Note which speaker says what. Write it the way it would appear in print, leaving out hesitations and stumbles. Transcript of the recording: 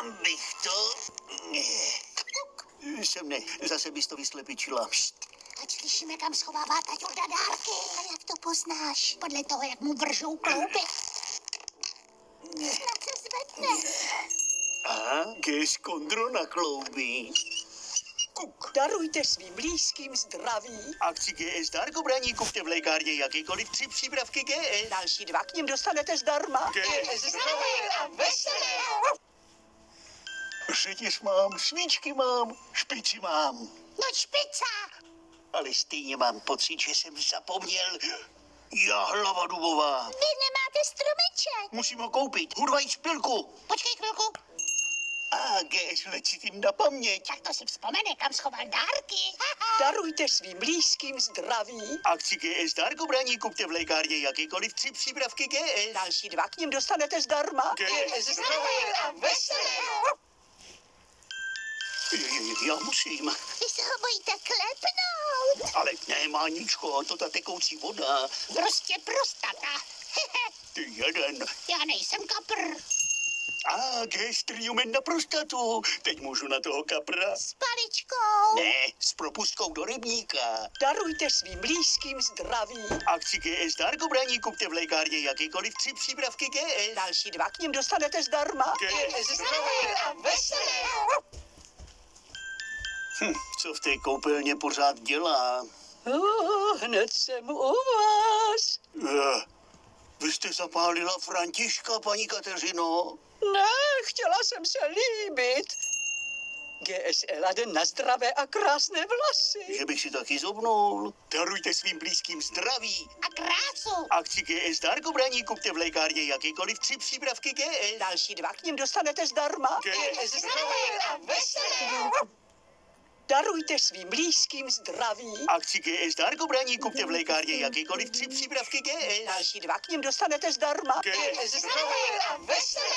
Speaker 1: Kam bych to? Semne, zase bys to vyslepičila.
Speaker 2: Ať slyšíme, kam schovává taťurda dárky. A jak to poznáš? Podle toho, jak mu vržou klouby. Snad se zvedne.
Speaker 1: Aha, Gés Kondro na klouby. Kuk.
Speaker 3: Darujte svým blízkým zdraví.
Speaker 1: Akci GS Darkobraní kupte v lékárně jakýkoliv 3 přípravky GS.
Speaker 3: Další 2 k nim dostanete zdarma.
Speaker 1: GS
Speaker 2: Zdravé a veselé.
Speaker 1: Řetěz mám, svíčky mám, špici mám.
Speaker 2: No špica.
Speaker 1: Ale stejně mám pocit, že jsem zapomněl. Já hlava dubová.
Speaker 2: Vy nemáte stromeček.
Speaker 1: Musím ho koupit. Hurvaj špilku.
Speaker 2: Počkej chvilku.
Speaker 1: A GS lecitým na paměť.
Speaker 2: Tak to si vzpomene, kam schoval dárky.
Speaker 3: Darujte svým blízkým zdraví.
Speaker 1: Akci GS Darkobraní kupte v lékárně jakýkoliv 3 přípravky GS.
Speaker 3: Další 2 k nim dostanete zdarma.
Speaker 1: GS
Speaker 2: Zdravé a veselé.
Speaker 1: Já musím.
Speaker 2: Vy se ho bojíte klepnout.
Speaker 1: Ale ne, Máničko, to ta tekoucí voda.
Speaker 2: Prostě prostata.
Speaker 1: Ty jeden.
Speaker 2: Já nejsem kapr.
Speaker 1: A gestriumen na prostatu. Teď můžu na toho kapra.
Speaker 2: S paličkou.
Speaker 1: Ne, s propustkou do rybníka.
Speaker 3: Darujte svým blízkým zdraví.
Speaker 1: Akci GS Darkobraní kupte v lékárně jakýkoliv 3 přípravky GS.
Speaker 3: Další 2 k nim dostanete zdarma.
Speaker 1: GS
Speaker 2: Zdravé a veselé.
Speaker 1: Co v té koupelně pořád dělá?
Speaker 3: Hned jsem u vás.
Speaker 1: Vy jste zapálila Františka, paní Kateřino?
Speaker 3: Ne, chtěla jsem se líbit. GS Eladen na zdravé a krásné vlasy.
Speaker 1: Že bych si taky zobnul. Darujte svým blízkým zdraví.
Speaker 2: A krásu.
Speaker 1: Akci GS Darkobraní kupte v lékárně jakýkoliv 3 přípravky GS.
Speaker 3: Další 2 k nim dostanete zdarma.
Speaker 1: GS
Speaker 2: Zdravé a veselé.
Speaker 3: Darujte svým blízkým zdraví.
Speaker 1: Akci GS Darkobraní kupte v lékárně jakýkoliv 3 přípravky GS.
Speaker 3: Další 2 k nim dostanete zdarma.
Speaker 1: GS
Speaker 2: Zdravé a veselé.